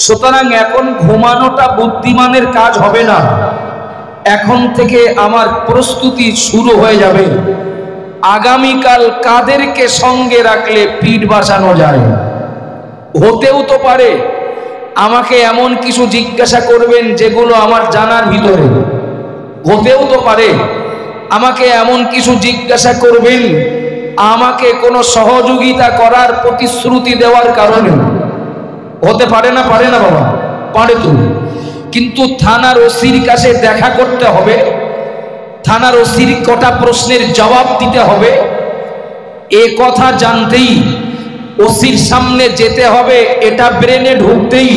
সুতরাং এখন ঘুমানোটা বুদ্ধিমানের কাজ হবে না। এখন থেকে আমার প্রস্তুতি শুরু হয়ে যাবে। আগামীকাল কাদেরকে সঙ্গে রাখলে পিঠ বাঁচানো যায়। হতেও তো পারে আমাকে এমন কিছু জিজ্ঞাসা করবেন যেগুলো আমার জানার ভিতরে। হতেও তো পারে আমাকে এমন কিছু জিজ্ঞাসা করবেন আমাকে কোনো সহযোগিতা করার প্রতিশ্রুতি দেওয়ার কারণে। হতে পারে না? পারে না বাবা? পারে তো। কিন্তু থানার ওসির কাছে দেখা করতে হবে, থানার ওসির কটা প্রশ্নের জবাব দিতে হবে। এ কথা জানতেই ওসির সামনে যেতে হবে, এটা ব্রেনে ঢুকতেই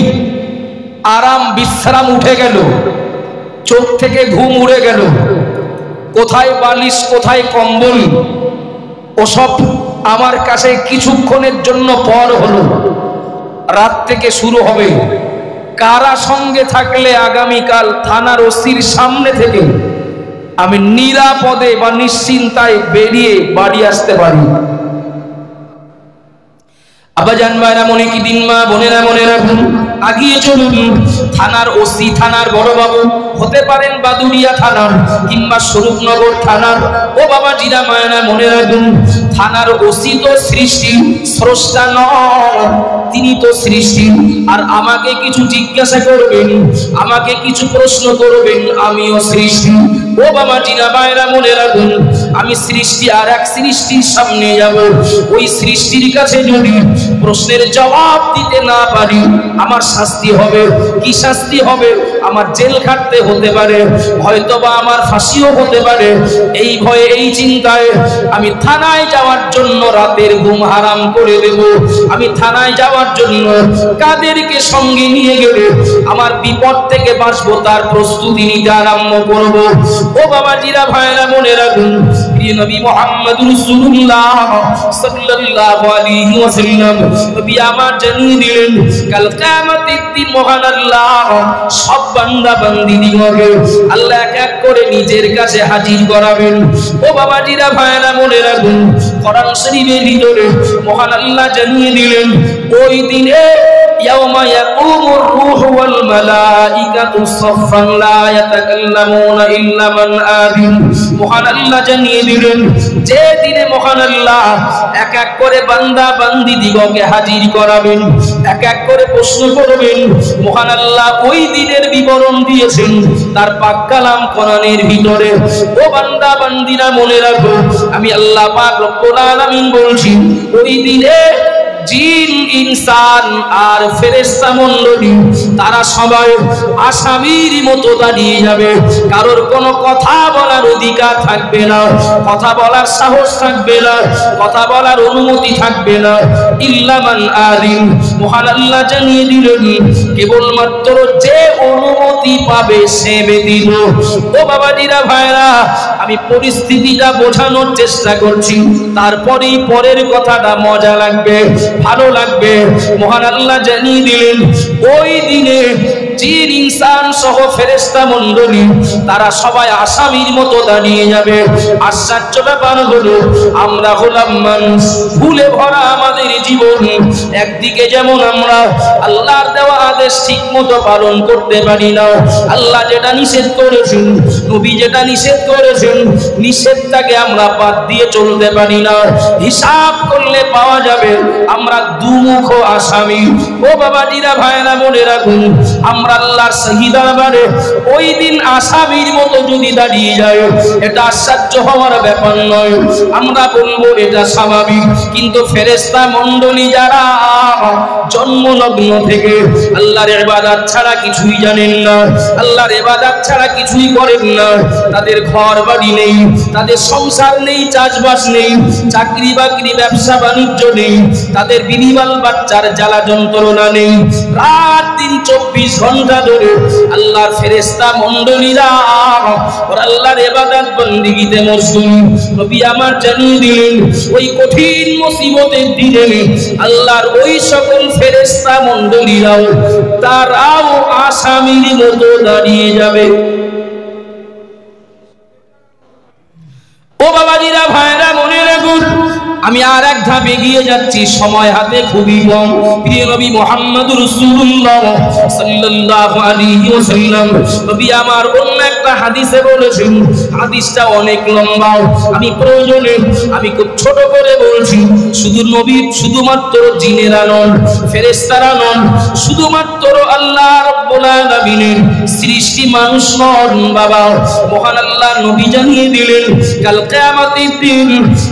আরাম বিশ্রাম উঠে গেল, চোখ থেকে ঘুম উড়ে গেল। কোথায় বালিশ, কোথায় কম্বল, ওসব আমার কাছে কিছুক্ষণের জন্য পর হলো। রাত থেকে শুরু হবে। কারা সঙ্গে থাকলে আগামীকাল থানার ওসির সামনে থেকে আমি নিরাপদে বা নিশ্চিন্তায় বেরিয়ে বাড়ি আসতে পারি। আব্বাজান ভাইরা, মনে কি দিন মা বোনেরা, মনে রাখুন, আগিয়ে চলুন। থানার ওসি, থানার বড় বাবু হতে পারেন বাদুড়িয়া থানার কিংবা স্বরূপনগর থানার। ও বাবা জিরা মায়না, মনে রাখুন, থানার ওসি তো সৃষ্টি, স্রষ্টা নয়, তিনি তো সৃষ্টি। আর আমাকে কিছু জিজ্ঞাসা করবেন, আমাকে কিছু প্রশ্ন করবেন, আমিও সৃষ্টি। ও বাবা জিরা মায়না, মনে রাখুন, আমি সৃষ্টি আর এক সৃষ্টির সামনে যাব। ওই সৃষ্টির কাছে যদি প্রশ্নের জবাব দিতে না পারি আমার শাস্তি হবে। কি শাস্তি হবে? আমার জেল খাটতে হতে পারে, হয়তোবা আমার ফাঁসিও হতে পারে। এই ভয়ে, এই চিন্তায় আমি থানায় যাওয়ার জন্য রাতের ঘুম হারাম করে দেব। আমি থানায় যাওয়ার জন্য কাদেরকে সঙ্গে নিয়ে গেলে আমার বিপদ থেকে বাঁচবো তার প্রস্তুতি নিতে আরম্ভ করব। ও বাবাজিরা, ভাইরা, মনে রাখুন, প্রিয় নবী মুহাম্মদুর রাসূলুল্লাহ সাল্লাল্লাহু আলাইহি ওয়াসাল্লাম নবী আমার জানিয়ে দিলেন, কাল কিয়ামতের দিন মহান আল্লাহ সব বান্দা বান্দীদিগকে আল্লাহ এক এক করে নিজের কাছে হাজির করাবেন। ও বাবাজিরা, ভাইরা, মনে রাখুন, কোরআন শরীফের ভিতরে মহান আল্লাহ জানিয়ে দিলেন, ওই দিনে ইয়াউমা ইয়াকুমুর রূহু ওয়াল মালাইকাতু সাফফান লা ইয়াতাকাল্লামুনা ইল্লা মান আযিন। মহান আল্লাহ জানিয়ে দিলেন, যে দিনে মহান আল্লাহ এক এক করে বান্দা বান্দি দিগকে হাজির করাবেন, এক এক করে প্রশ্ন করবেন। মহান আল্লাহ ওই দিনের বিবরণ দিয়েছেন তার পাক কালাম কোরআনের ভিতরে। ও বান্দা বান্দিরা, মনে রাখো, আমি আল্লাহ পাক রব্বুল আলামিন বলছি, ওই দিনে জিন, ইনসান আর ফেরেশতা মণ্ডলী তারা সবাই আসামির মতো দাঁড়িয়ে যাবে। কারোর কোনো কথা বলার অধিকার থাকবে না, কথা বলার সাহস থাকবে না, কথা বলার অনুমতি থাকবে না, ইল্লা মান আযিন। মহান আল্লাহ জানিয়ে দিলেন, কেবলমাত্র যে অনুমতি পাবে সে ব্যতীত। ও বাবাজিরা, ভাইরা, আমি পরিস্থিতিটা বোঝানোর চেষ্টা করছি, তারপরেই পরের কথাটা মজা লাগবে, ভালো লাগবে। মহান আল্লাহ জানিয়ে দিলেন, ওই দিনে জিন, ইনসান সহ ফেরেশতা মণ্ডলী তারা সবাই আসামির মতো দাঁড়িয়ে যাবে। আশ্চর্য ব্যাপার হলো, আমরা হলাম মানুষ, ভুলে ভরা আমাদের জীবন। একদিকে যেমন আমরা আল্লাহর দেওয়া আদেশ ঠিক মতো পালন করতে পারি না, আল্লাহ যেটা নিষেধ করেছেন, নবী যেটা নিষেধ করেছেন, নিষেধটাকে আমরা বাদ দিয়ে চলতে পারি না। হিসাব করলে পাওয়া যাবে আমরা দুমুখ আসামি। ও বাবাজিরা, ভাইরা, মনে রাখুন, আমরা আল্লাহর সহি দরবারে ওই দিন আসামির মতো যদি দাঁড়িয়ে যায়, এটা আশ্চর্য হওয়ার ব্যাপার নয়। আমরা বলবো এটা স্বাভাবিক, কিন্তু ফেরেশতা মণ্ডলী যারা জন্মলগ্ন থেকে আল্লাহর ইবাদত ছাড়া কিছুই জানেন না, আল্লাহর ইবাদত ছাড়া কিছুই করেন না, তাদের ঘর বাড়ি নেই, তাদের সংসার নেই, চাষবাস নেই, চাকরি বাকরি ব্যবসা বাণিজ্য নেই, তাদের বিনিবাল বাচ্চার জ্বালা যন্ত্রণা নেই, রাত দিন 24 ঘন্টা ধরে আল্লাহর ফেরেশতা মণ্ডলীরা আল্লাহর ইবাদত বন্দেগীতে মশগুল। নবী আমার জানিয়ে দিলেন, ওই কঠিন মুসিবতের দিনে আল্লাহর ওই সকল ফেরেশতা মণ্ডলীরাও তারাও আসামির মতো দাঁড়িয়ে যাবে। ও বাবাজিরা, ভাইরা, মনে রাখুন, আমি আর এক ধাপ এগিয়ে যাচ্ছি, সময় হাতে খুবই কম। প্রিয় নবী মুহাম্মদুর রাসূলুল্লাহ সাল্লাল্লাহু আলাইহি ওয়াসাল্লাম নবী আমার অন্য একটা হাদিসে বলেছেন, হাদিসটা অনেক লম্বা, আমি প্রয়োজনে আমি খুব ছোট করে বলছি। শুধু নবী শুধুমাত্র জিনেরা নন, ফেরেশতারা নন, শুধুমাত্র আল্লাহ রাব্বুল আলামিনের সৃষ্টি মানুষ নন বাবা। মহান আল্লাহ নবী জানিয়ে দিলেন কাল কিয়ামতের দিন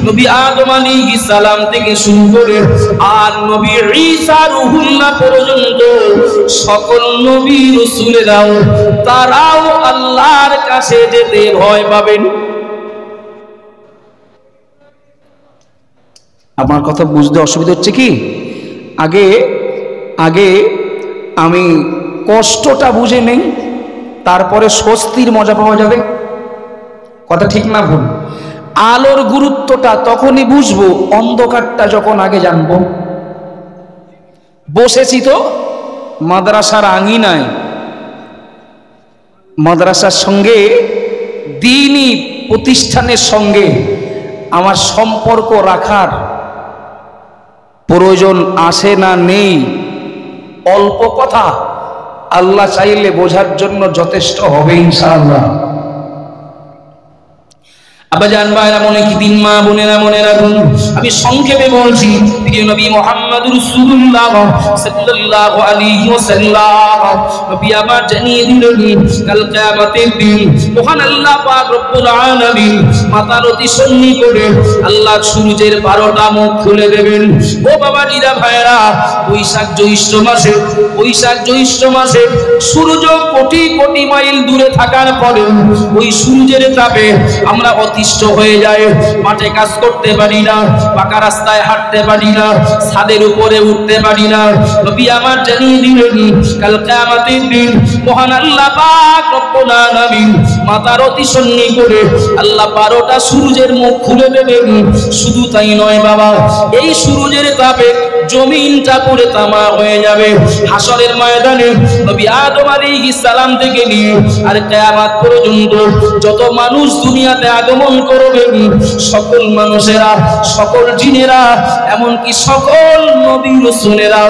নবী আদম আলাইহিস সালাম থেকে শুরু করে আর নবী ঈসা রূহুল্লাহ পর্যন্ত সকল নবী রাসূলেরাও তারাও আল্লাহর কাছে যেতে ভয় পাবেন। আমার কথা বুঝতে অসুবিধা হচ্ছে কি? আগে আগে আমি কষ্টটা বুঝে নেই, তারপরে স্বস্তির মজা পাওয়া যাবে। কথা ঠিক না ভুল? আলোর গুরুত্বটা তখনই বুঝবো অন্ধকারটা যখন আগে জানবো। বসেছি তো মাদ্রাসার আঙিনায়, মাদ্রাসার সঙ্গে দ্বীনি প্রতিষ্ঠানের সঙ্গে আমার সম্পর্ক রাখার প্রয়োজন আসে না নেই? অল্প কথা আল্লাহ চাইলে বোঝার জন্য যথেষ্ট হবে ইনশাআল্লাহ। আব্বাজান ভাইরা মনে কি দিন, মা বোনেরা মনে রাখুন, আমি সংক্ষেপে বলছি। প্রিয় নবী মুহাম্মদুর রাসূলুল্লাহ সাল্লাল্লাহু আলাইহি ওয়াসাল্লাম নবী আমার জানিয়ে দিলেন কাল কিয়ামতের দিন মহান আল্লাহ পাক রব্বুল আলামিন মাথার অতি সন্নি করে আল্লাহ সূর্যের 12টা মুখ খুলে দেবেন। ও বাবাজিরা ভাইরা, বৈশাখ জ্যৈষ্ঠ মাসে সূর্য কোটি কোটি মাইল দূরে থাকার পরে ওই সূর্যের তাপে আমরা অতিষ্ঠ হয়ে যায়, মাঠে কাজ করতে পারি না, পাকা রাস্তায় হাঁটতে পারি না, ছাদের উপরে উঠতে পারি না। নবী আমার জানিয়ে দিলেন কাল কিয়ামতের দিন মহান আল্লাহ পাক রব্বুল আলামিন মাথার অতি সন্নি করে আল্লাহ 12টা সূর্যের মুখ খুলে দেবেন। শুধু তাই নয় বাবা, এই সূর্যের তাপে জমিনটা পুরো তামা হয়ে যাবে। হাসরের ময়দানে নবী আদম আলাইহিস সালাম থেকে নিয়ে আর কিয়ামত পর্যন্ত যত মানুষ দুনিয়াতে আগমন করবেন, সকল মানুষেরা, সকল জিনেরা, এমনকি সকল নবী রাসূলেরা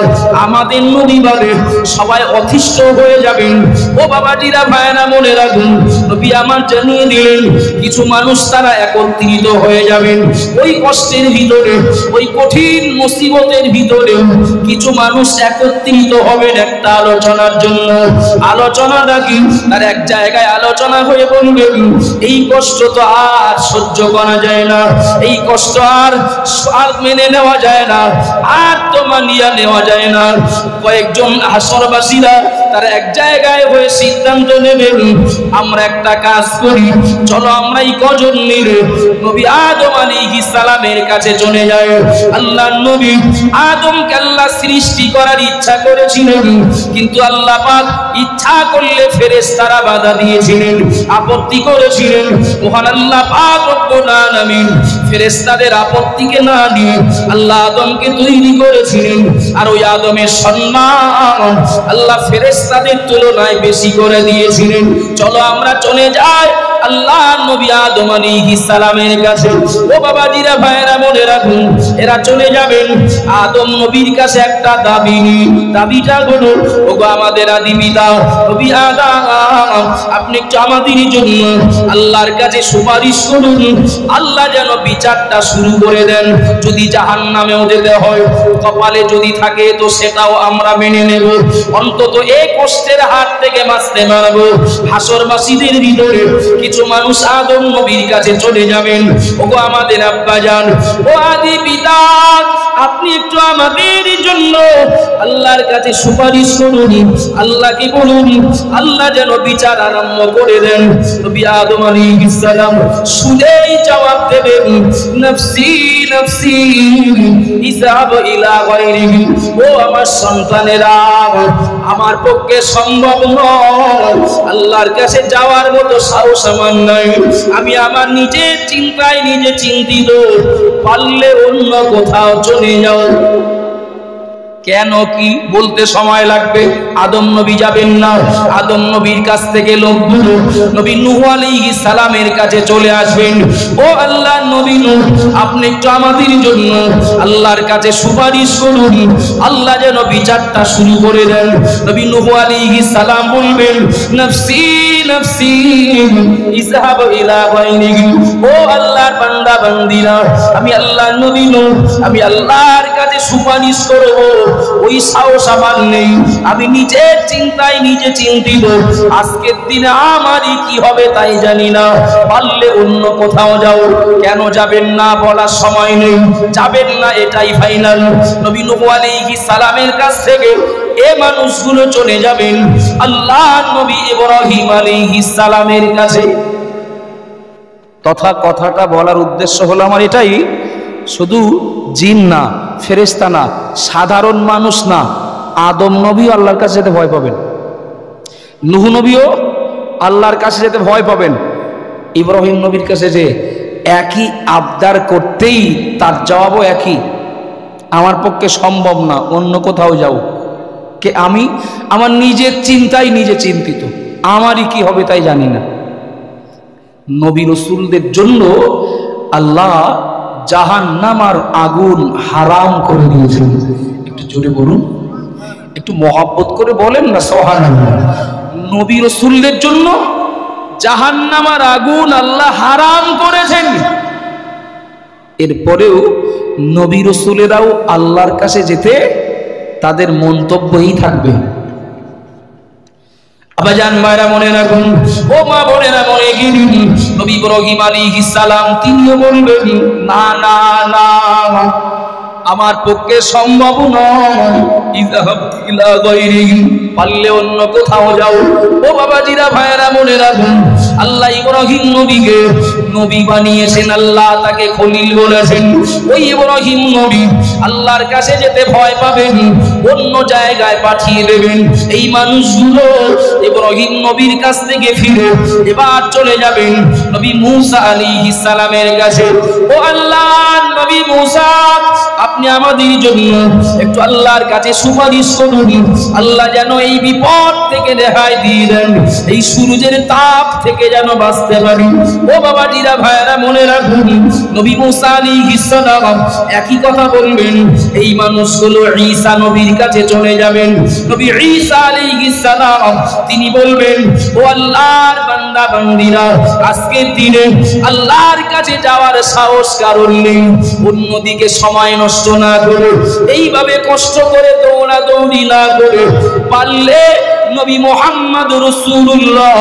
আমাদের নবী বাদে সবাই অতিষ্ঠ হয়ে যাবেন। ও বাবাজিরা ভাইরা মনে রাখুন, নবী আমার জানিয়ে দিলেন কিছু মানুষ তারা একত্রিত হয়ে যাবেন। ওই কষ্টের ভিতরে, ওই কঠিন মুসিবতের ভিতরে কিছু মানুষ একত্রিত হবেন একটা আলোচনার জন্য। আলোচনাটা কি? তার এক জায়গায় আলোচনা হয়ে বলবেন এই কষ্ট তো আর সহ্য করা যায় না, এই কষ্ট আর মেনে নেওয়া যায় না, আর তো মানিয়ে নেওয়া যায় না। কয়েকজন হাসরবাসীরা তারা এক জায়গায় হয়ে সিদ্ধান্ত নেবেন আমরা একটা কাজ করি, চলো আমরা এই কজন মিলে নবী আদম আলাইহিস সালামের কাছে চলে যাই। আল্লাহর নবী আদমকে আল্লাহ সৃষ্টি করার ইচ্ছা করেছিলেন, কিন্তু আল্লাহ পাক ইচ্ছা করলে ফেরেশতারা বাধা দিয়েছিলেন, আপত্তি করেছিলেন। মহান আল্লাহ পাক রব্বুল আলামিন ফেরেশতাদের আপত্তিকে না নিয়ে আল্লাহ আদমকে তৈরি করেছিলেন। আর ওই আদমের সম্মান আল্লাহ ফেরেশতাদের তুলনায় বেশি করে দিয়েছিলেন। চলো আমরা চলে যাই আল্লাহ নবী আদম আলাইহিস সালামের কাছে। ও বাবাজিরা ভাইরা মনে রাখুন, এরা চলে যাবেন আদম নবীর কাছে একটা দাবি নিয়ে। দাবিটা হলো, ওগো আমাদের আদি পিতা নবী আদম, আপনি একটু আমাদের জন্য আল্লাহর কাছে সুপারিশ করুন, আল্লাহ যেন বিচারটা শুরু করে দেন। যদি জাহান্নামেও যেতে হয়, কপালে যদি থাকে তো সেটাও আমরা মেনে নেব, অন্তত এই কষ্টের হাত থেকে বাঁচতে পারবো। হাসরবাসীদের ভিতরে কিছু মানুষ আদম নবীর কাছে চলে যাবেন। ওগো আমাদের আব্বাজান, ও আদি পিতা, আপনি একটু আমাদের জন্য আল্লাহর কাছে সুপারিশ করুন, আল্লাহকে বলুন আল্লাহ যেন বিচার আরম্ভ করে দেন। নবী আদম আলাইহিস সালাম শুনেই জবাব দেবেন নফসি নফসি ইযহাব ইলা গায়রিহি। ও আমার সন্তানেরা, আমার পক্ষে সম্ভব নয়, আল্লাহর কাছে যাওয়ার মতো সাহস আমার নাই, আমি আমার নিজের চিন্তায় নিজে চিন্তিত, পারলে অন্য কোথাও চলে যাও। কেন কি বলতে সময় লাগবে। আদম নবী যাবেন না, আদম নবীর কাছ থেকে লোকগুলো নবী নূহ আলাইহিস সালামের কাছে চলে আসবেন। ও আল্লাহর নবী নূহ, আপনি একটু আমাদের জন্য আল্লাহর কাছে সুপারিশ করুন, আল্লাহ যেন বিচারটা শুরু করে দেন। নবী নূহ আলাইহিস সালাম বলবেন, নফসি নফসি ইযহাব ইলা গায়রিহি। ও আল্লাহর বান্দা বান্দিরা, আমি আল্লাহর নবী নূহ, আমি আল্লাহর কাছে সুপারিশ করব, ওই সাহস আমার নেই। আমি নিজের চিন্তায় নিজে চিন্তিত। আজকের দিনে আমারই কি হবে তাই জানি না। পারলে অন্য কোথাও যাও। কেন যাবেন না বলার সময় নেই, যাবেন না এটাই ফাইনাল। নবী নূহ আলাইহিস সালামের কাছ থেকে এ মানুষগুলো চলে যাবেন আল্লাহর নবী ইব্রাহিম আলাইহিস সালামের কাছে। তথা কথাটা বলার উদ্দেশ্য হলো আমার এটাই, শুধু জিন না, ফেরেশতা না, সাধারণ মানুষ না, আদম নবীও আল্লাহর কাছে যেতে ভয় পাবেন, নূহ নবীও আল্লাহর কাছে যেতে ভয় পাবেন। ইব্রাহিম নবীর কাছে যে একই আবদার করতেই তার জবাবও একই, আমার পক্ষে সম্ভব না, অন্য কোথাও যাও। কে আমি? আমার নিজের চিন্তায় নিজে চিন্তিত, আমারই কি হবে তাই জানি না। নবী রাসূলদের জন্য আল্লাহ জাহান্নামার আগুন হারাম করে দিয়েছেন। একটু জোরে বলুন, একটু মহব্বত করে বলেন না সুবহানাল্লাহ। নবী রাসূলদের জন্য জাহান্নামার আগুন আল্লাহ হারাম করেছেন। এরপরেও নবী রাসূলেরাও আল্লাহর কাছে যেতে তাদের মন্তব্যই থাকবে। আবাজান মায়েরা মনে রাখুন, ও মা বোনেরা মনে গিরি, নবী ইব্রাহিম আলাইহিস সালাম তিনিও বলবেন, না না না, আমার পক্ষে সম্ভব নয়, ইযহাব ইলা গায়রিহি, পারলে অন্য কোথাও যাও। ও বাবাজিরা ভাইয়েরা মনে রাখুন, আল্লাহ ইব্রাহিম নবীকে নবী বানিয়েছেন, আল্লাহ তাকে খলিল বলেছেন। ওই ইব্রাহিম নবী আল্লাহর কাছে যেতে ভয় পাবেন, অন্য জায়গায় পাঠিয়ে দেবেন। এই মানুষগুলো ইব্রাহিম নবীর কাছ থেকে ফিরে এবার চলে যাবেন নবী মূসা আলাইহিস সালামের কাছে। ও আল্লাহর নবী মূসা, আপনি আমাদের জন্য একটু আল্লাহর কাছে সুপারিশ করুন, আল্লাহ যেন এই বিপদ থেকে রেহাই দিয়ে দেন, এই সূর্যের তাপ থেকে যেন বাঁচতে পারি। ও বাবাজিরা ভাইয়েরা মনে রাখুন, নবী মূসা আলাইহিস সালাম একই কথা বলবেন। এই মানুষগুলো ঈসা নবীর কাছে চলে যাবেন। নবী ঈসা আলাইহিস সালাম তিনি বলবেন, ও আল্লাহর বান্দা বান্দিরা, আজকের দিনে আল্লাহর কাছে যাওয়ার সাহস কারণ নেই। অন্যদিকে সময় নষ্ট না করে, এইভাবে কষ্ট করে দৌড়াদৌড়ি না করে, পারলে নবী মুহাম্মদ রাসূলুল্লাহ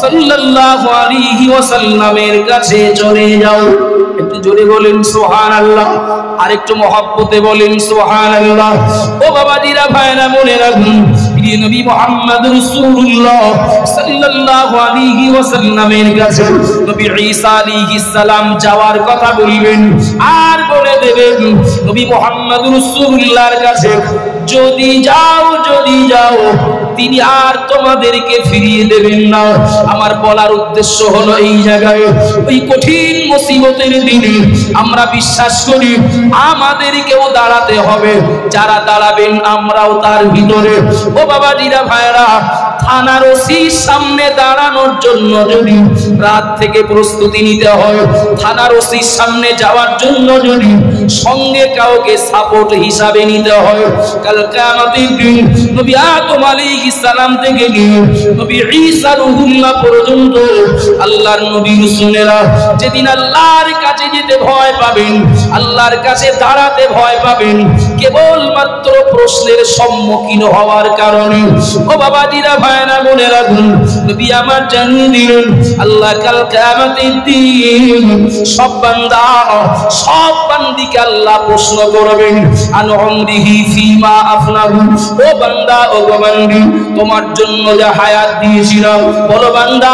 সাল্লাল্লাহু আলাইহি ওয়াসাল্লামের কাছে চলে যাও। একটু জোরে বলেন সুবহানাল্লাহ, আর একটু মহব্বতে বলেন সুবহানাল্লাহ। ও বাবাজিরা ভাইরা মনে রাখুন, প্রিয় নবী মুহাম্মদ রাসূলুল্লাহ সাল্লাল্লাহু আলাইহি ওয়াসাল্লামের কাছে নবী ঈসা আলাইহিস সালাম যাওয়ার কথা বলবেন, আর বলে দেবেন নবী মুহাম্মদ রাসূলুল্লাহর কাছে যদি যাও তিনি আর তোমাদেরকে ফিরিয়ে দেবেন না। আমার বলার উদ্দেশ্য হলো এই জায়গায় ওই কঠিন মুসিবতের দিনে আমরা বিশ্বাস করি আমাদেরকেও দাঁড়াতে হবে, যারা দাঁড়াবেন আমরাও তার ভিতরে। ও বাবাজিরা ভাইরা, থানার ওসির সামনে দাঁড়ানোর জন্য যদি রাত থেকে প্রস্তুতি নিতে হয়, থানার ওসির সামনে যাওয়ার জন্য যদি সঙ্গে কাউকে সাপোর্ট হিসাবে নিতে হয়, কাল কিয়ামতের দিন নবী আদম আলাইহিস সালাম থেকে নিয়ে নবী ঈসা রুহুল্লাহ পর্যন্ত আল্লাহর নবী রাসূলেরা যেদিন আল্লাহর কাছে যেতে ভয় পাবেন, আল্লাহর কাছে দাঁড়াতে ভয় পাবেন, কেবলমাত্র প্রশ্নের সম্মুখীন হওয়ার কারণে। ও বাবাজিরা ভাইরা মনে রাখুন, নবী আমার জানিয়ে দিলেন আল্লাহ কাল কিয়ামতের দিন সব বান্দিকে আল্লাহ প্রশ্ন করবেন, আন উমরিহি ফিমা আফনাহু। ও বান্দা, ও বান্দি, তোমার জন্য যে হায়াত দিয়েছিলাম, বলো বান্দা,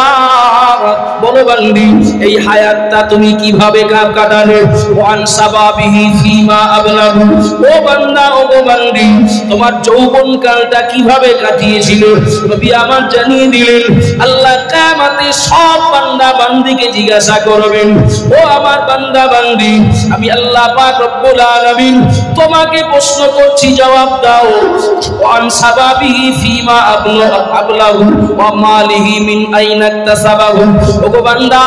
বলো বান্দি, এই হায়াতটা তুমি কিভাবে কাটালে? ওয়ান সাবাবিহি ফিমা আবলাহু। ও বান্দা ও গো বান্দি, তোমার যৌবন কালটা কিভাবে কাটিয়েছিল নবী আমার জানিয়ে দিলেন। আল্লাহ কিয়ামতে সব বান্দা বান্দিকে জিজ্ঞাসা করবেন, ও আমার বান্দা বান্দি, আমি আল্লাহ পাক রব্বুল আলামিন তোমাকে প্রশ্ন করছি, জবাব দাও। ওয়ান সাবাবিহি ফিমা আবলাহু ওয়া মালিহি মিন আইনা ইকতাসাবাহু, ও গো বান্দা,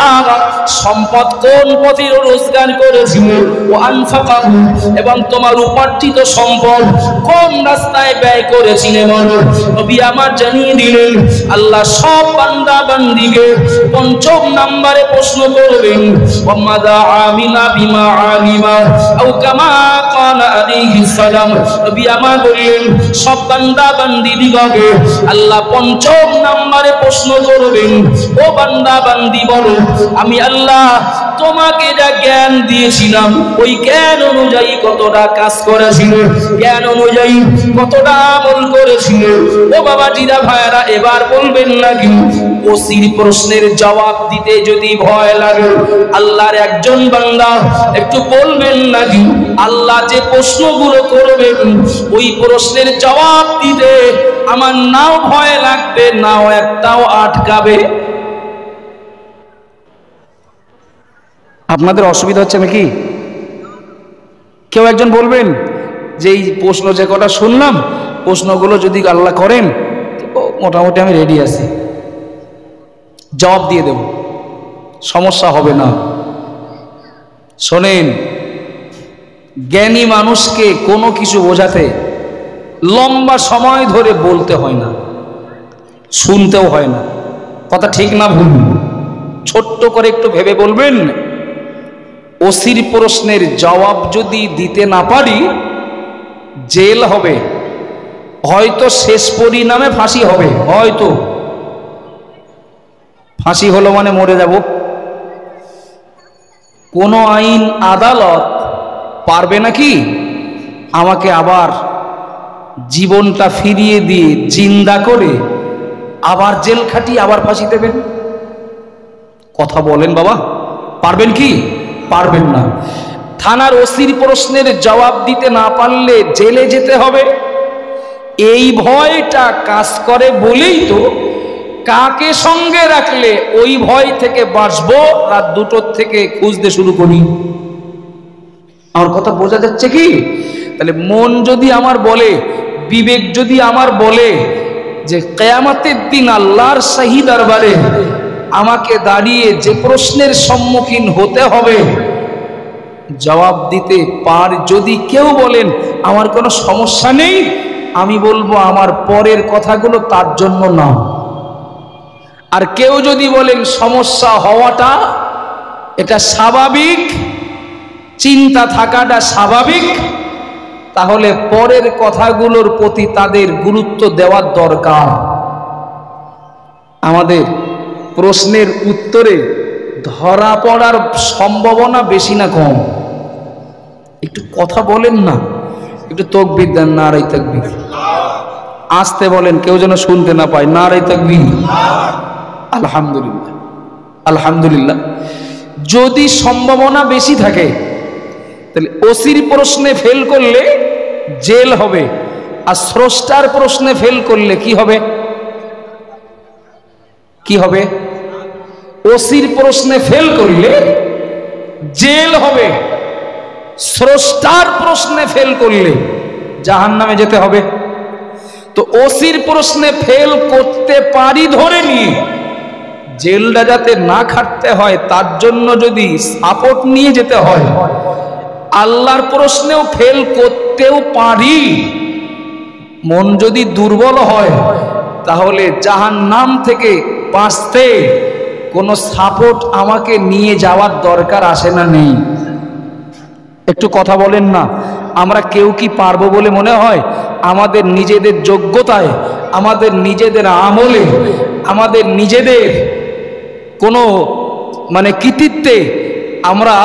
সম্পদ কোন পথে রোজগার করেছিল, ও আনফাকাহু, এবং তোমার উপার্জিত সম্পদ কোন রাস্তায় ব্যয় করেছিলে বলো। নবী আমার জানিয়ে দিলেন, আল্লাহ সব বান্দা বান্দিকে পঞ্চম নম্বরে প্রশ্ন করবেন, ওয়া মাযা আমিলা বিমা আলিমা আও কামা ক্বালা আলাইহিস সালাম। নবী আমার বললেন, সব বান্দা বান্দি দিগকে আল্লাহ পঞ্চম নম্বরে প্রশ্ন করবেন, ও বান্দা বান্দি বলো, আমি আল্লাহ তোমাকে যা জ্ঞান দিয়েছিলাম ওই জ্ঞান অনুযায়ী কতটা কাজ করেছিল, জ্ঞান অনুযায়ী কতটা আমল করেছিল। ও বাবা জিরা ভাইরা, এবার বলবেন নাকি ওসির প্রশ্নের জবাব দিতে যদি ভয় লাগে, আল্লাহর একজন বান্দা একটু বলবেন নাকি আল্লাহ যে প্রশ্নগুলো করবেন ওই প্রশ্নের জবাব দিতে আমার নাও ভয় লাগবে, নাও একটাও আটকাবে? আপনাদের অসুবিধা হচ্ছে নাকি? কেউ একজন বলবেন যে এই প্রশ্ন যে কটা শুনলাম, প্রশ্নগুলো যদি আল্লাহ করেন মোটামুটি আমি রেডি আছি, জবাব দিয়ে দেব, সমস্যা হবে না। শোনেন, জ্ঞানী মানুষকে কোনো কিছু বোঝাতে লম্বা সময় ধরে বলতে হয় না, শুনতেও হয় না। কথা ঠিক না ভুল? ছোট্ট করে একটু ভেবে বলবেন, ওসির প্রশ্নের জবাব যদি দিতে না পারি জেল হবে, হয়তো শেষ পরিণামে ফাঁসি হবে। হয়তো ফাঁসি হলো মানে মরে যাব। কোন আইন আদালত পারবে নাকি আমাকে আবার জীবনটা ফিরিয়ে দিয়ে জিন্দা করে আবার জেল খাটিয়ে আবার ফাঁসি দেবেন? কথা বলেন বাবা, পারবেন কি? পারবেন না। থানার ওসির প্রশ্নের জবাব দিতে না পারলে জেলে যেতে হবে, এই ভয়টা কাজ করে বলেই তো কাকে সঙ্গে রাখলে ওই ভয় থেকে বাঁচবো রাত 2টোর থেকে খুঁজতে শুরু করি। আমার কথা বোঝা যাচ্ছে কি? তাহলে মন যদি আমার বলে, বিবেক যদি আমার বলে যে কিয়ামতের দিন আল্লাহর শাহী দরবারে আমাকে দাঁড়িয়ে যে প্রশ্নের সম্মুখীন হতে হবে জবাব দিতে পার, যদি কেউ বলেন আমার কোনো সমস্যা নেই, আমি বলবো আমার পরের কথাগুলো তার জন্য না। আর কেউ যদি বলেন সমস্যা হওয়াটা এটা স্বাভাবিক, চিন্তা থাকাটা স্বাভাবিক, তাহলে পরের কথাগুলোর প্রতি তাদের গুরুত্ব দেওয়ার দরকার। আমাদের প্রশ্নের উত্তরে ধরা পড়ার সম্ভাবনা বেশি না কম? একটু কথা বলেন না, একটু তাকবীর দেন, নারায়ে তাকবীর। আসতে বলেন, কেউ যেন শুনতে না পায়। নারায়ে তাকবীর, আলহামদুলিল্লাহ, আলহামদুলিল্লাহ। যদি সম্ভাবনা বেশি থাকে তাহলে ওসির প্রশ্নে ফেল করলে জেল হবে, আর স্রষ্টার প্রশ্নে ফেল করলে কি হবে? কি হবে? ওসির প্রশ্নে ফেল করলে জেল হবে, স্রষ্টার প্রশ্নে ফেল করলে জাহান্নামে যেতে হবে। তো ওসির প্রশ্নে ফেল করতে পারি ধরে নিয়ে জেলটা যাতে না খাটতে হয় তার জন্য যদি সাপোর্ট নিয়ে যেতে হয়, আল্লাহর প্রশ্নেও ফেল করতেও পারি, মন যদি দুর্বল হয় তাহলে জাহান্নাম থেকে বাঁচতে কোনো সাপোর্ট আমাকে নিয়ে যাওয়ার দরকার আসে না? নেই? একটু কথা বলেন না। আমরা কেউ কি পারবো বলে মনে হয়? আমাদের নিজেদের যোগ্যতায়, আমাদের নিজেদের আমলে, আমাদের নিজেদের কোনো কৃতিত্বে আমরা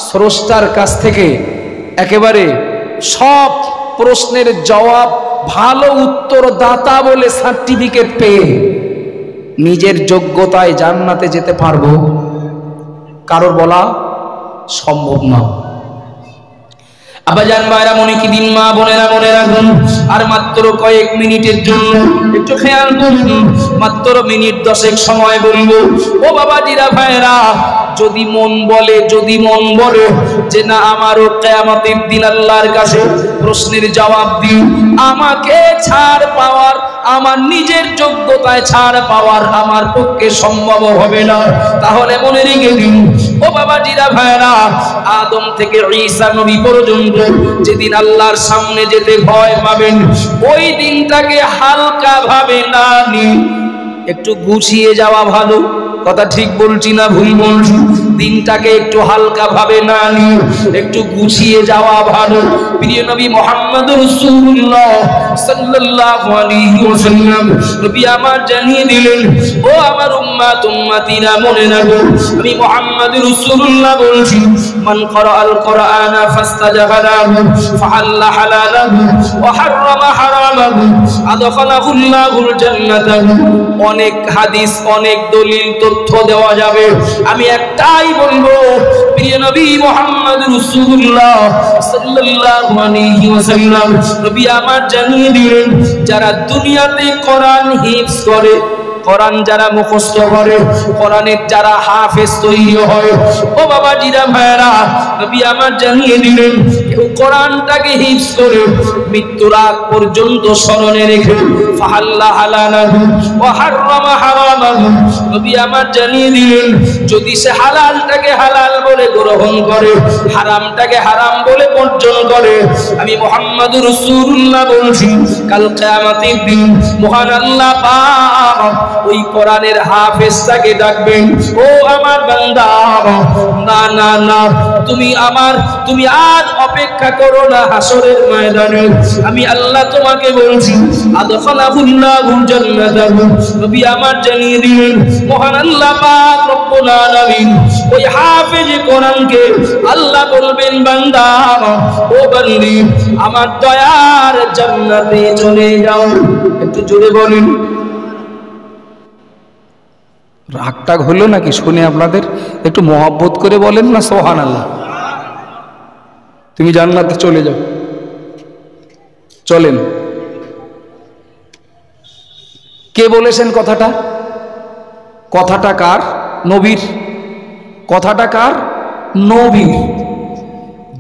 স্রষ্টার কাছ থেকে একেবারে সব প্রশ্নের জবাব ভালো উত্তরদাতা বলে সার্টিফিকেট পেয়ে নিজের যোগ্যতায় জান্নাতে যেতে পারবো? কারোর বলা সম্ভব না। আবাজান ভাইরা মনে কি দিন, মা বোনেরা মনে রাখুন, আর মাত্র কয়েক মিনিটের জন্য একটু খেয়াল করুন, মাত্র মিনিট 10 সময় বলবো। ও বাবাজিরা ভাইরা, যদি মন বলে যে না আমারও কিয়ামতের দিন আল্লাহর কাছে প্রশ্নের জবাব দিন, আমাকে ছাড় পাওয়ার, আমার নিজের যোগ্যতায় ছাড় পাওয়ার আমার পক্ষে সম্ভব হবে না, তাহলে মনে রেখে দিন ও বাবাজিরা ভাইরা, আদম থেকে ঈসা নবী পর্যন্ত যেদিন আল্লাহর সামনে যেতে ভয় পাবেন, ওই দিনটাকে হালকা ভাবে না নিয়ে একটু গুছিয়ে যাওয়া ভালো। কথা ঠিক বলছি না ভুল বলছি? দিনটাকে একটু হালকা ভাবে না নিয়ে একটু গুছিয়ে যাওয়া ভালো। প্রিয় নবী মুহাম্মদ রাসূলুল্লাহ সাল্লাল্লাহু আলাইহি ওয়াসাল্লাম নবী আমার জানিয়ে দিলেন, ও আমার উম্মতিরা মনে রাখো, আমি মুহাম্মদ রাসূলুল্লাহ বলছি, মান ক্বারাআল কুরআনা ফাস্তাজাবা লাহু ফাহাল্লা হালালাহু ওয়া হাররামা হারামাহু আদখালাহুল্লাহুল জান্নাতা। অনেক হাদিস, অনেক দলিল তথ্য দেওয়া যাবে, আমি একটাই বলবো, প্রিয় নবী মুহাম্মদ রাসূলুল্লাহ সাল্লাল্লাহু আলাইহি ওয়াসাল্লাম নবী আমার জানিয়ে দিলেন, যারা দুনিয়াতে কোরআন হিফজ করে, কোরআন যারা মুখস্থ করে, কোরআনের যারা হাফেজ তৈরি হয়, ও বাবাজিরা ভাইরা, নবী আমার জানিয়ে দিলেন, কেউ কোরআনটাকে হিফজ করে মৃত্যুর আগ পর্যন্ত স্মরণে রেখে ফাহাল্লা হালালাহু ওয়া হাররামা হারামাহু, নবী আমার জানিয়ে দিলেন, যদি সে হালালটাকে হালাল বলে গ্রহণ করে, হারামটাকে হারাম বলে বর্জন করে, আমি মুহাম্মদুর রাসূলুল্লাহ বলছি, কাল কিয়ামতের দিন মহান আল্লাহ পাক ওই কোরআনের হাফেজটাকে ডাকবেন, ও আমার বান্দা, না না না, তুমি আর অপেক্ষা করো না হাসরের ময়দানে, আমি আল্লাহ তোমাকে বলছি, আদখালাহুল্লাহুল জান্নাতাহু। নবী আমার জানিয়ে দিলেন, মহান আল্লাহ পাক রব্বুল আলামিন ওই হাফেজ কোরআনকে আল্লাহ বলবেন, বান্দা, ও বান্দি, আমার দয়ার জান্নাতে চলে যাও। একটু জোরে বলেন। রাগটাগ হলো নাকি শুনে আপনাদের? একটু মহব্বত করে বলেন না সুবহানাল্লাহ। তুমি জান্নাতে চলে যাও, চলেন। কে বলেছেন কথাটা? কথাটা কার? নবীর। কথাটা কার? নবীর।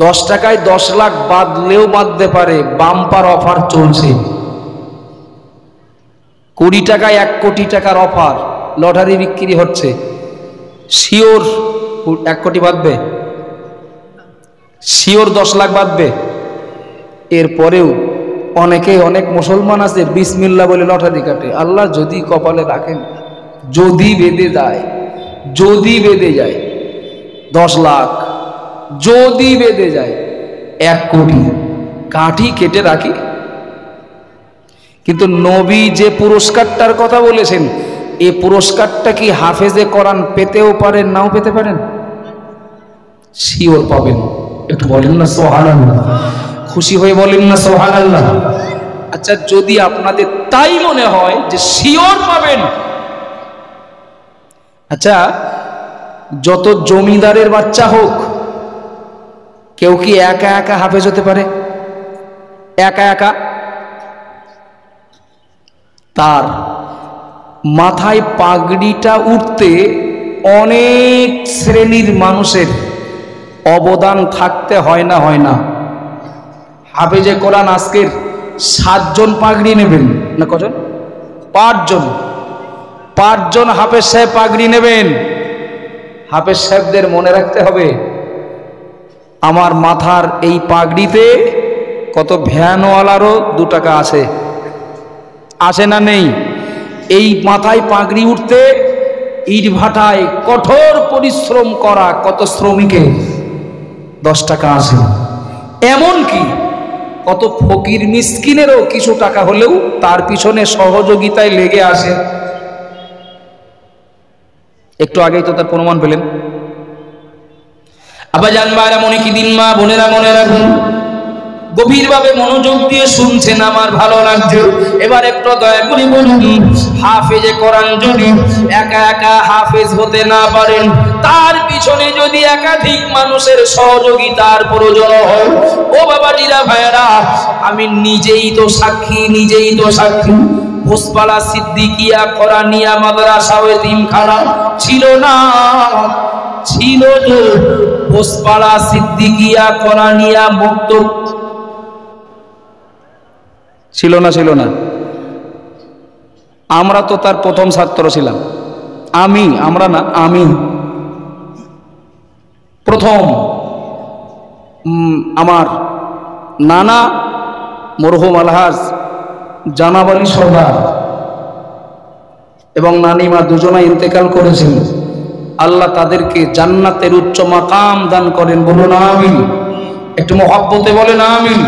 10 টাকায় 10 লাখ বাদলেও বাঁধতে পারে, বাম্পার অফার চলছে। 20 টাকায় 1 কোটি টাকার অফার, লটারি বিক্রি হচ্ছে, শিওর 1 কোটি বাঁধবে, শিওর 10 লাখ বাঁধবে। এরপরেও অনেক মুসলমান আছে বিসমিল্লাহ বলে লটারি কাটে। আল্লাহ যদি কপালে রাখেন, যদি বেঁধে যায় 10 লাখ, যদি বেঁধে যায় 1 কোটি, কাঠি কেটে রাখি। কিন্তু নবী যে পুরস্কারটার কথা বলেছেন, এই পুরস্কারটা কি হাফেজে কোরআন পেতেও পারেন, নাও পেতে পারেন? শিওর পাবেন। একটু বলেন না সুবহানাল্লাহ, খুশি হয়ে বলেন না সুবহানাল্লাহ। আচ্ছা, যদি আপনাদের তাই মনে হয় যে শিওর পাবেন, আচ্ছা, যত জমিদারের বাচ্চা হোক, কেউ কি একা একা হাফেজ হতে পারে? একা একা? তার মাথায় পাগড়িটা উঠতে অনেক শ্রেণীর মানুষের অবদান থাকতে হয় না? হাফেজে কোরআন আজকের 7 জন পাগড়ি নেবেন না, কজন? 5 জন হাফেজ সাহেব পাগড়ি নেবেন। হাফেজ সাহেবদের মনে রাখতে হবে, আমার মাথার এই পাগড়িতে কত ভ্যানওয়ালারও 2 টাকা আছে না নেই? এই মাথায় পাগড়ি উঠতে ইট ভাটায় কঠোর পরিশ্রম করা কত শ্রমিকে 10 টাকা আছে। এমনকি কত ফকির মিসকিনেরও কিছু টাকা হলেও তার পিছনে সহযোগিতায় লেগে আসে। একটু আগেই তো তার প্রমাণ পেলেন। আবার জানবারা মনে কি দিন, মা বোনেরা মনে রাখুন, গভীরভাবে মনোযোগ দিয়ে শুনছেন, আমার ভালো লাগছে। এবার একটু দয়া করে বলুন, হাফেজে কোরআন যদি একা একা হাফেজ হতে না পারেন, তার পিছনে যদি একাধিক মানুষের সহযোগিতার প্রয়োজন হয়, ও বাবাজিরা ভাইয়েরা, আমি নিজেই তো সাক্ষী। ঘোষপাড়া সিদ্দিকিয়া কোরআনিয়া মাদ্রাসা ও এতিমখানা ছিল না? ছিল তো। ঘোষপাড়া সিদ্দিকিয়া কোরআনিয়া মক্তব ছিল না? আমরা তো তার প্রথম ছাত্র ছিলাম। আমি প্রথম। আমার নানা মরহুম আলহাজ জানাব আলী সরদার এবং নানিমা দুজনা ইন্তেকাল করেছেন। আল্লাহ তাদেরকে জান্নাতের উচ্চ মাকাম দান করেন। বলুন আমিন। একটু মহব্বতে বলেন আমিন।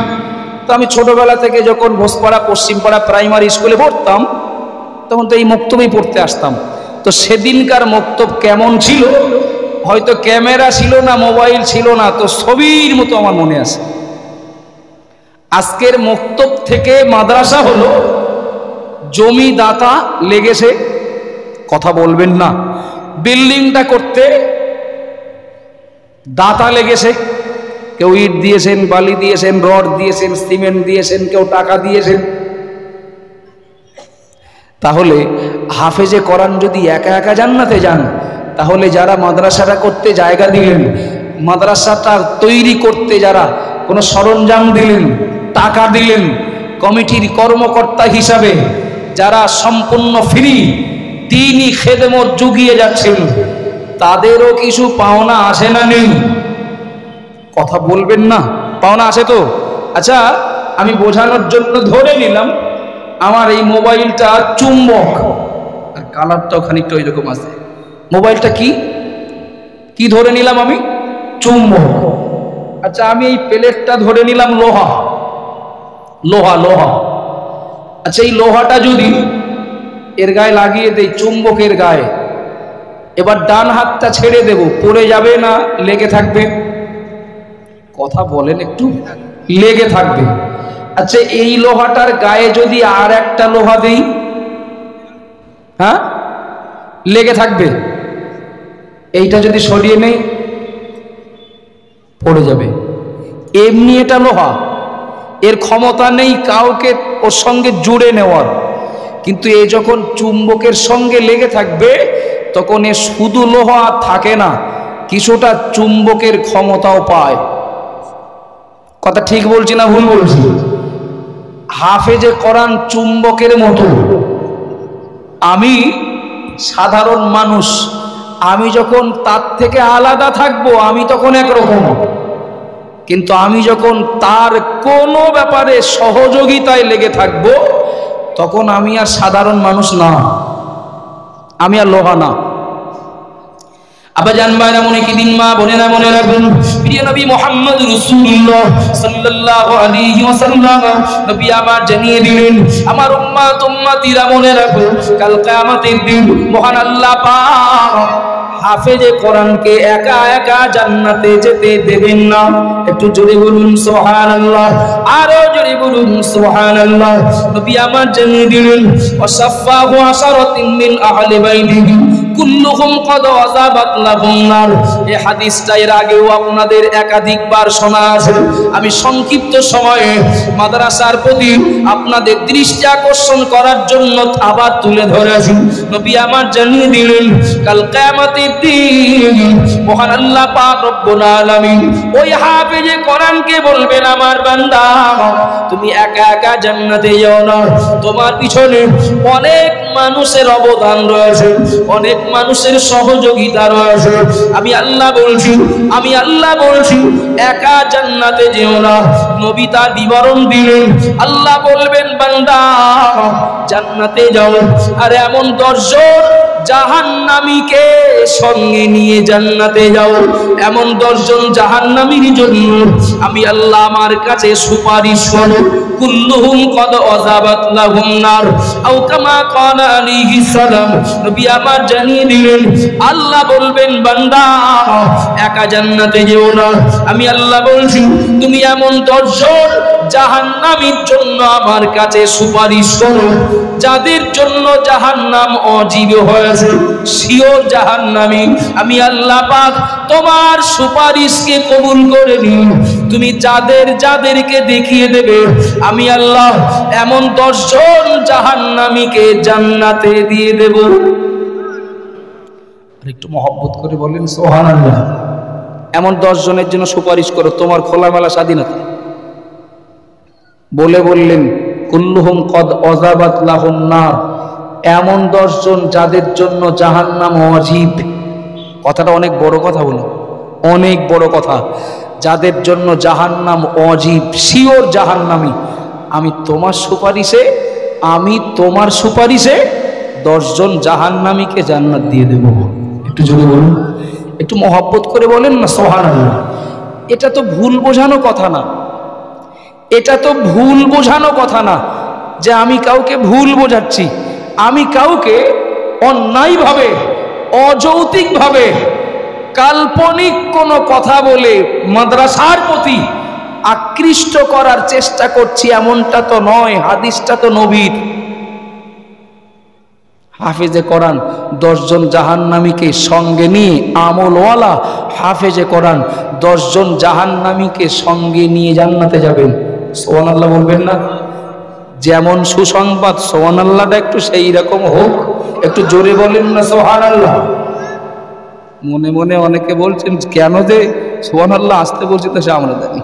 তো আমি ছোটবেলা থেকে যখন ঘোষপাড়া পশ্চিমপাড়া প্রাইমারি স্কুলে পড়তাম, তখন তো এই মক্তবেই পড়তে আসতাম। তো সেদিনকার মক্তব কেমন ছিল, হয়তো ক্যামেরা ছিল না, মোবাইল ছিল না, তো ছবির মতো আমার মনে আছে। আজকের মক্তব থেকে মাদ্রাসা হলো, জমি দাতা লেগেছে, কথা বলবেন না। বিল্ডিংটা করতে দাতা লেগেছে, কেউ ইট দিয়েছেন, বালি দিয়েছেন, রড দিয়েছেন, সিমেন্ট দিয়েছেন, কেউ টাকা দিয়েছেন। তাহলে হাফেজে কোরআন যদি একা একা জান্নাতে যান, তাহলে যারা মাদ্রাসাটা করতে জায়গা দিলেন, মাদ্রাসাটা তৈরি করতে যারা কোনো সরঞ্জাম দিলেন, টাকা দিলেন, কমিটির কর্মকর্তা হিসাবে যারা সম্পূর্ণ ফ্রি তিনি খেদমত জুগিয়ে যাচ্ছেন, তাদেরও কিছু পাওনা আছে না নেই? কথা বলবেন না। পাওনা আছে তো? আচ্ছা, আমি বোঝানোর জন্য ধরে নিলাম আমার এই মোবাইলটা চুম্বক, আর কালারটাও খানিকটা ওই রকম আছে। মোবাইলটা কি ধরে নিলাম আমি? চুম্বক। আচ্ছা, আমি এই প্লেটটা ধরে নিলাম লোহা। আচ্ছা, এই লোহাটা যদি এর গায়ে লাগিয়ে দেই, চুম্বকের গায়ে, এবার ডান হাতটা ছেড়ে দেব, পড়ে যাবে না লেগে থাকবে? কথা বলেন একটু। লেগে থাকবে। আচ্ছা, এই লোহাটার গায়ে যদি আর একটা লোহা দেই, হ্যাঁ, লেগে থাকবে? এইটা যদি সরিয়ে নেই, পড়ে যাবে। এমনি এটা লোহা, এর ক্ষমতা নেই কাউকে ওর সঙ্গে জুড়ে নেওয়ার। কিন্তু এ যখন চুম্বকের সঙ্গে লেগে থাকবে, তখন এ শুধু লোহা থাকে না, কিছুটা চুম্বকের ক্ষমতাও পায়। কথা ঠিক বলছি না ভুল বলছি? হাফেজে কোরআন চুম্বকের মতো। আমি সাধারণ মানুষ, আমি যখন তার থেকে আলাদা থাকবো, আমি তখন একরকম। কিন্তু আমি যখন তার কোনো ব্যাপারে সহযোগিতায় লেগে থাকবো, তখন আমি আর সাধারণ মানুষ না, আমি আর লোহা না। আব্বাজান ভাইরা, মনে কি দিন, মা বোনেরা মনে রাখুন, প্রিয় নবী মুহাম্মদ রাসূলুল্লাহ সাল্লাল্লাহু আলাইহি ওয়াসাল্লাম নবী আমার জানিয়ে দিলেন, আমার উম্মতিরা মনে রাখো, কাল কিয়ামতের দিন মহান আল্লাহ পাক হাফেজে কোরআনকে একা একা জান্নাতে যেতে দেবেন না। একটু জোরে বলুন সুবহানাল্লাহ, আরো জোরে বলুন সুবহানাল্লাহ। নবী আমার জানিয়ে দিলেন, ওয়াসাফাহু আশারাতিন মিন আহলি বাইতিহি কুল্লুহুম কদ আযাবাত লাহুম নার। এই হাদিসটা এর আগেও আপনাদের একাধিকবার শোনা আছে। আমি সংক্ষিপ্ত সময়ে মাদ্রাসার প্রতি আপনাদের দৃষ্টি আকর্ষণ করার জন্য আবার তুলে ধরেছি। নবী আমার জানিয়ে দিলেন, কাল কিয়ামতের দিন মহান আল্লাহ পাক রব্বুল আলামিন ওই হাফেজে কোরআনকে বলবেন, আমার বান্দা তুমি একা একা জান্নাতে যাও না, তোমার পিছনে অনেক মানুষের অবদান রয়েছে, অনেক মানুষের সহযোগিতা রয়েছে। আমি আল্লাহ বলছি একা জান্নাতে যেও না। নবী তার বিবরণ দিলেন। আল্লাহ বলবেন, বান্দা জান্নাতে যাও, আর এমন 10 জন জাহান্নামীকে সঙ্গে নিয়ে জান্নাতে যাও। এমন 10 জন জাহান্নামীর জন্য আমি আল্লাহ আমার কাছে সুপারিশ করব, কুল্লুহুম কদ আযাবাত লাহুম নার আও কামা ক্বালা আলাইহিস সালাম। নবী আমার জানিয়ে দিলেন, আল্লাহ বলবেন, বান্দা একা জান্নাতে যেও না। আমি আল্লাহ বলছি তুমি এমন 10 জন জাহান্নামীর জন্য আমার কাছে সুপারিশ করো, যাদের জন্য জাহান্নাম অজীব হয়েছে, শিওর জাহান্নামী। আমি আল্লাহ পাক তোমার সুপারিশকে কবুল করে নিই। তুমি যাদেরকে দেখিয়ে দেবে, আমি আল্লাহ এমন 10 জন জাহান্নামীকে জান্নাতে দিয়ে দেব। আর একটু মহব্বত করে বলেন সুবহানাল্লাহ। এমন 10 জনের জন্য সুপারিশ করো, তোমার খোলামেলা স্বাধীনতা। বললেন কুল্লুহুম কদ অযাবাত লাহুম নার, এমন 10 জন যাদের জন্য জাহান্নাম ওয়াজিব। কথাটা অনেক বড় কথা, বলো অনেক বড় কথা। যাদের জন্য জাহান্নাম ওয়াজিব, শিওর জাহান্নামী, আমি তোমার সুপারিশে 10 জন জাহান্নামীকে জান্নাত দিয়ে দেব। একটু জোরে বলুন, একটু মহব্বত করে বলেন না সুবহানাল্লাহ। এটা তো ভুল বোঝানো কথা না, এটা তো ভুল বোঝানো কথা না যে আমি কাউকে ভুল বোঝাচ্ছি। আমি কাউকে অন্যায়ভাবে, অযৌক্তিকভাবে, কাল্পনিক কোনো কথা বলে মাদ্রাসার প্রতি আকৃষ্ট করার চেষ্টা করছি এমনটা তো নয়। হাদিসটা তো নবীর। হাফেজে কোরআন 10 জন জাহান্নামীকে সঙ্গে নিয়ে, আমলওয়ালা হাফেজে কোরআন 10 জন জাহান্নামীকে সঙ্গে নিয়ে জান্নাতে যাবেন। সুবহানাল্লাহ বলবেন না? যেমন সুসংবাদ, সুবহানাল্লাহটা একটু সেই রকম হোক। একটু জোরে বলেন না সুবহানাল্লাহ। মনে মনে অনেকে বলছেন কেন যে সুবহানাল্লাহ আসতে বলছি, তো সে আমরা জানি।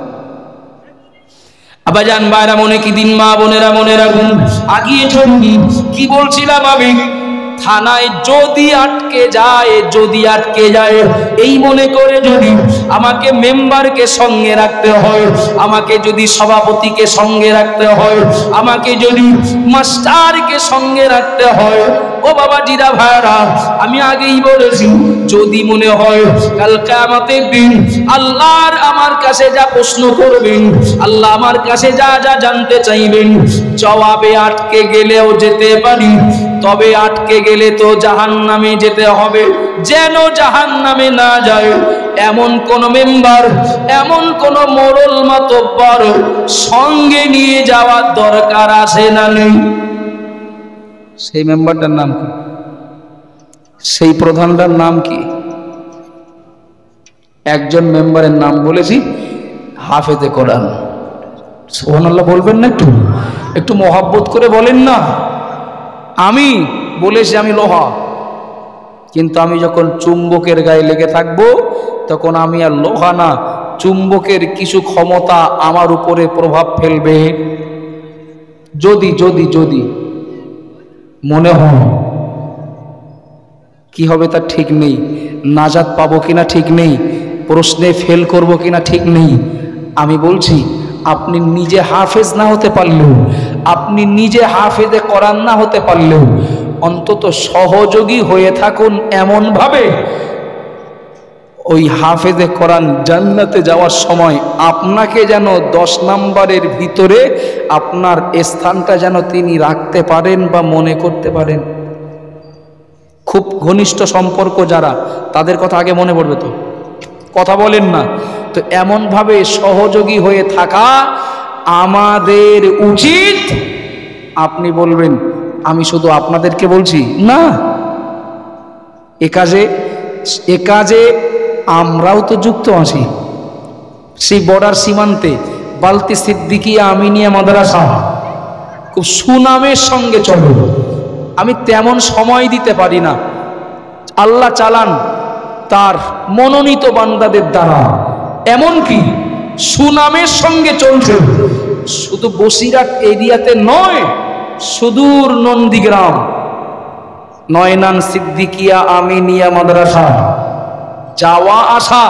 আবাজান ভাইরা, মনে কি দিন, মা বোনেরা মনে রাখুন। আগিয়ে চলি, কি বলছিলাম আমি? থানায় যদি আটকে যায়, এই মনে করে যদি আমাকে মেম্বারকে সঙ্গে রাখতে হয়, আমাকে যদি সভাপতিকে সঙ্গে রাখতে হয়, আমাকে যদি মাস্টারকে সঙ্গে রাখতে হয়, ও বাবা জিরা ভাইরা, আমি আগেই বলেছি, যদি মনে হয় কাল কিয়ামতের দিন আল্লাহর আমার কাছে যা প্রশ্ন করবেন, আল্লাহ আমার কাছে যা যা জানতে চাইবেন, জবাবে আটকে গেলেও যেতে পারি, তবে আটকে গেলে তো জাহান্নামে যেতে হবে। যেন জাহান্নামে না যায় এমন কোন মেম্বার, এমন কোন মোড়ল মাতব্বর সঙ্গে নিয়ে যাওয়ার দরকার আছে না নেই? সেই মেম্বারটার নাম কি? সেই প্রধানটার নাম কি? একজন মেম্বারের নাম বলেছি, হাফেজে কোরআন। সুবহানাল্লাহ বলবেন না? একটু মহব্বত করে বলেন না। আমি বলেছি আমি লোহা, কিন্তু আমি যখন চুম্বকের গায়ে লেগে থাকবো তখন আমি আর লোহা না, চুম্বকের কিছু ক্ষমতা আমার উপরে প্রভাব ফেলবে। যদি যদি যদি মনে হয়, কি হবে তার ঠিক নেই, নাজাত পাবো কিনা ঠিক নেই, প্রশ্নে ফেল করব কিনা ঠিক নেই। আমি বলছি, আপনি নিজে হাফেজ না হতে পারলেও, আপনি নিজে হাফেজে কোরআন না হতে পারলেও, অন্তত সহযোগী হয়ে থাকুন এমন ভাবে ওই হাফেজে কোরআন জান্নাতে যাওয়ার সময় আপনাকে যেন 10 নম্বরের ভিতরে আপনার স্থানটা যেন তিনি রাখতে পারেন বা মনে করতে পারেন। খুব ঘনিষ্ঠ সম্পর্ক যারা, তাদের কথা আগে মনে পড়বে তো? কথা বলেন না তো? এমন ভাবে সহযোগী হয়ে থাকা আমাদের উচিত। আপনি বলবেন আমি শুধু আপনাদেরকে বলছি না, এ কাজে আমরাও তো যুক্ত আছি। সেই বর্ডার সীমান্তে বালতি সিদ্দিকিয়া আমিনিয়া মাদ্রাসা খুব সুনামের সঙ্গে চলে। আমি তেমন সময় দিতে পারি না, আল্লাহ চালান তার মনোনীত বান্দাদের দ্বারা, এমনকি সুনামের সঙ্গে চলছে। শুধু বসিরহাট এরিয়াতে নয়, সুদূর নন্দীগ্রাম নয়নান সিদ্দিকিয়া আমিনিয়া মাদ্রাসা যাওয়া আসা